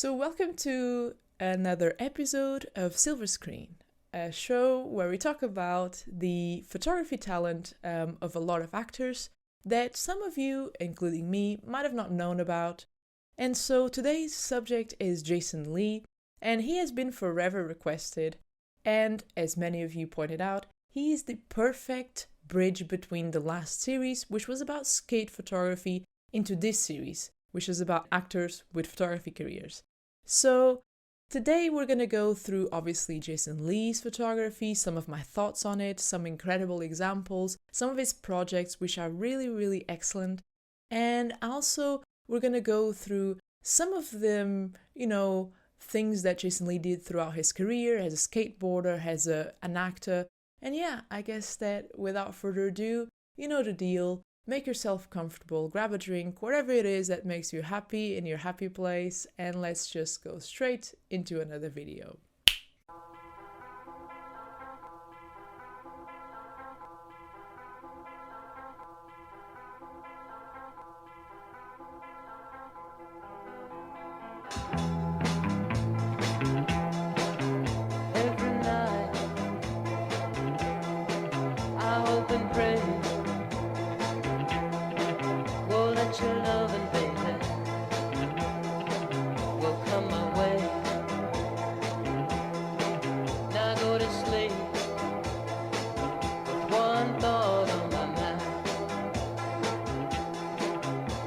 So welcome to another episode of Silver Screen, a show where we talk about the photography talent of a lot of actors that some of you, including me, might have not known about. And so today's subject is Jason Lee, and he has been forever requested, and as many of you pointed out, he is the perfect bridge between the last series, which was about skate photography, into this series, which is about actors with photography careers. So today we're going to go through obviously Jason Lee's photography, some of my thoughts on it, some incredible examples, some of his projects which are really excellent, and also we're going to go through some of them, things that Jason Lee did throughout his career as a skateboarder, as an actor. And yeah, I guess that without further ado, you know the deal. Make yourself comfortable, grab a drink, whatever it is that makes you happy in your happy place, and let's just go straight into another video. Every night I hope and pray that your loving baby will come my way. Now go to sleep with one thought on my mind.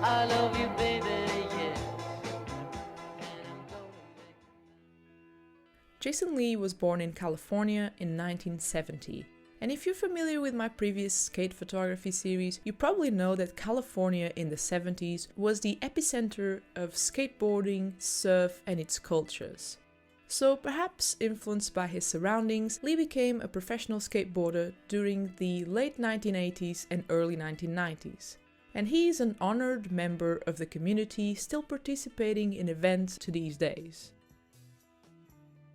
I love you, baby, yeah. And I'm going back. Jason Lee was born in California in 1970. And if you're familiar with my previous skate photography series, you probably know that California in the 70s was the epicenter of skateboarding, surf, and its cultures. So perhaps influenced by his surroundings, Lee became a professional skateboarder during the late 1980s and early 1990s. And he is an honored member of the community, still participating in events to these days.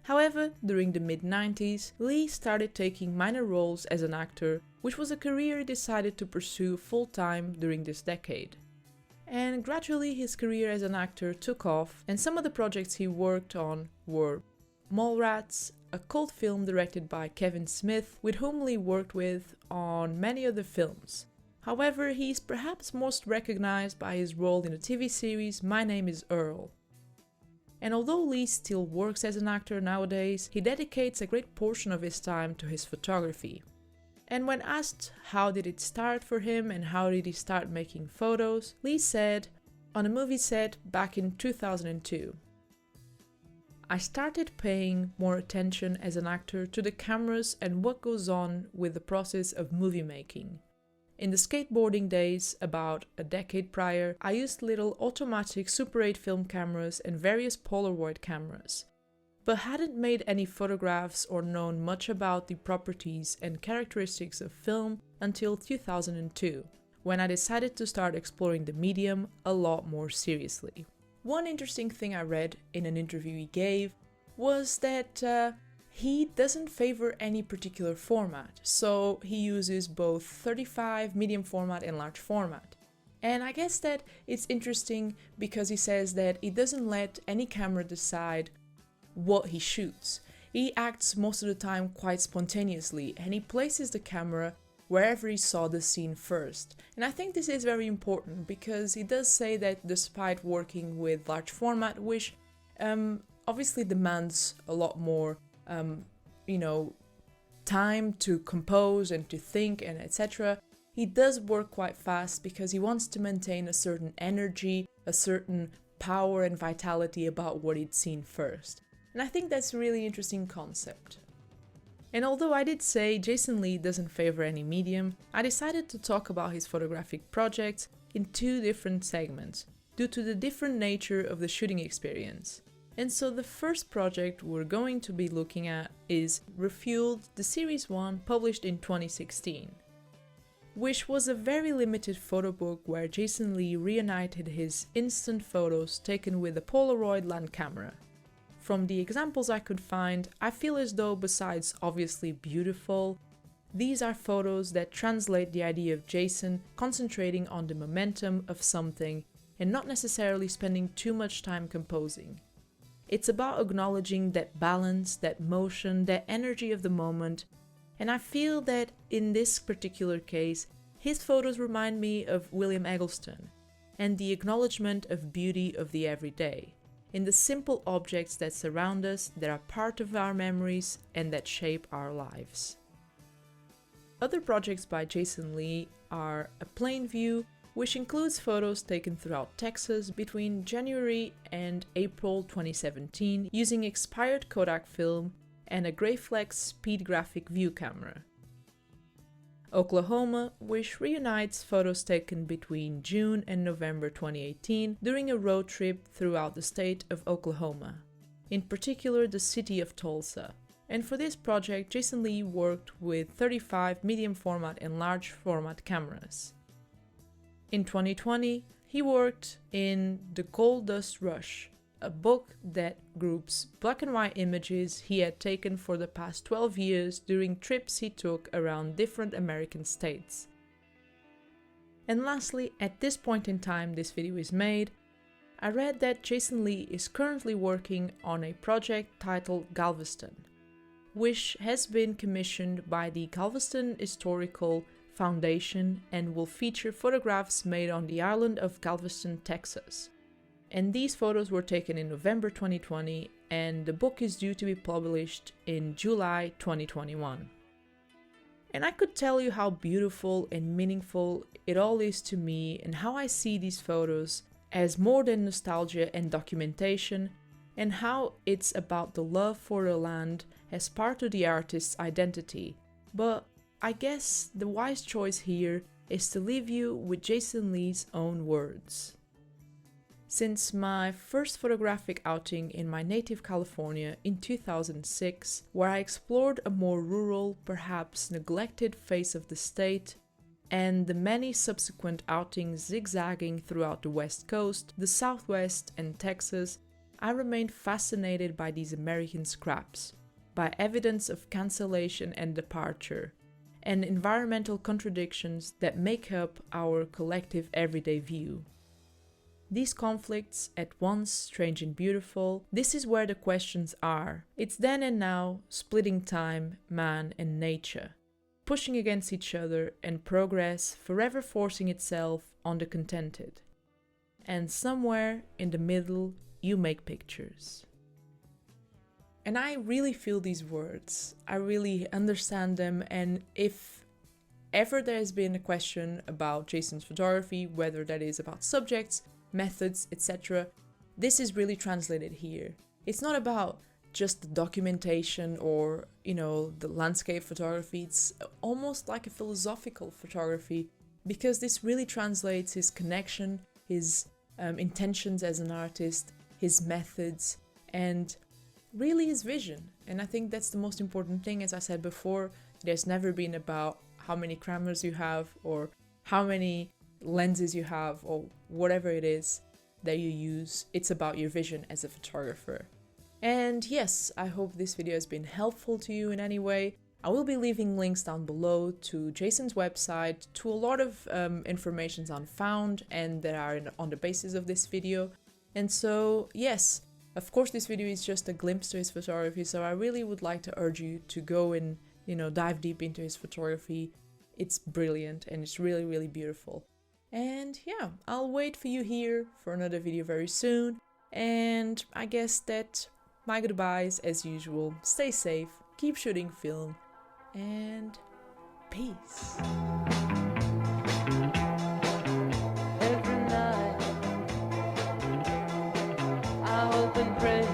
However, during the mid-90s, Lee started taking minor roles as an actor, which was a career he decided to pursue full-time during this decade. And gradually his career as an actor took off, and some of the projects he worked on were Mallrats, a cult film directed by Kevin Smith, with whom Lee worked with on many other films. However, he is perhaps most recognized by his role in the TV series My Name is Earl. And although Lee still works as an actor nowadays, he dedicates a great portion of his time to his photography. And when asked how did it start for him and how did he start making photos, Lee said, on a movie set back in 2002, "I started paying more attention as an actor to the cameras and what goes on with the process of movie making. In the skateboarding days, about a decade prior, I used little automatic Super 8 film cameras and various Polaroid cameras, but hadn't made any photographs or known much about the properties and characteristics of film until 2002, when I decided to start exploring the medium a lot more seriously." One interesting thing I read in an interview he gave was that he doesn't favor any particular format, so he uses both 35, medium format and large format. And I guess that it's interesting because he says that he doesn't let any camera decide what he shoots. He acts most of the time quite spontaneously, and he places the camera wherever he saw the scene first. And I think this is very important because he does say that despite working with large format, which obviously demands a lot more time to compose and to think and etc. He does work quite fast because he wants to maintain a certain energy, a certain power and vitality about what he'd seen first. And I think that's a really interesting concept. And although I did say Jason Lee doesn't favor any medium, I decided to talk about his photographic projects in two different segments, due to the different nature of the shooting experience. And so the first project we're going to be looking at is Refueled, the Series 1, published in 2016, which was a very limited photo book where Jason Lee reunited his instant photos taken with a Polaroid land camera. From the examples I could find, I feel as though besides obviously beautiful, these are photos that translate the idea of Jason concentrating on the momentum of something and not necessarily spending too much time composing. It's about acknowledging that balance, that motion, that energy of the moment, and I feel that in this particular case, his photos remind me of William Eggleston and the acknowledgement of beauty of the everyday, in the simple objects that surround us, that are part of our memories and that shape our lives. Other projects by Jason Lee are A Plain View, which includes photos taken throughout Texas between January and April 2017 using expired Kodak film and a Graflex speed graphic view camera. Oklahoma, which reunites photos taken between June and November 2018 during a road trip throughout the state of Oklahoma, in particular the city of Tulsa. And for this project, Jason Lee worked with 35 medium format and large format cameras. In 2020, he worked in The Gold Dust Rush, a book that groups black and white images he had taken for the past 12 years during trips he took around different American states. And lastly, at this point in time this video is made, I read that Jason Lee is currently working on a project titled Galveston, which has been commissioned by the Galveston Historical Foundation and will feature photographs made on the island of Galveston, Texas. And these photos were taken in November 2020, and the book is due to be published in July 2021. And I could tell you how beautiful and meaningful it all is to me, and how I see these photos as more than nostalgia and documentation, and how it's about the love for the land as part of the artist's identity. But I guess the wise choice here is to leave you with Jason Lee's own words. Since my first photographic outing in my native California in 2006, where I explored a more rural, perhaps neglected face of the state, and the many subsequent outings zigzagging throughout the West Coast, the Southwest, and Texas, I remained fascinated by these American scraps, by evidence of cancellation and departure, and environmental contradictions that make up our collective everyday view. These conflicts, at once strange and beautiful, this is where the questions are. It's then and now, splitting time, man and nature, pushing against each other, and progress forever forcing itself on the contented. And somewhere in the middle, you make pictures. And I really feel these words. I really understand them, and if ever there has been a question about Jason's photography, whether that is about subjects, methods, etc., this is really translated here. It's not about just the documentation or, the landscape photography. It's almost like a philosophical photography, because this really translates his connection, his intentions as an artist, his methods, and really his vision. And I think that's the most important thing. As I said before, there's never been about how many cameras you have or how many lenses you have or whatever it is that you use. It's about your vision as a photographer. And yes, I hope this video has been helpful to you in any way. I will be leaving links down below to Jason's website, to a lot of informations unfound and that are on the basis of this video. And so yes, of course this video is just a glimpse to his photography, so I really would like to urge you to go and dive deep into his photography. It's brilliant and it's really, really beautiful. And yeah, I'll wait for you here for another video very soon. And I guess that my goodbyes as usual. Stay safe, keep shooting film, and peace. Every night I hope and pray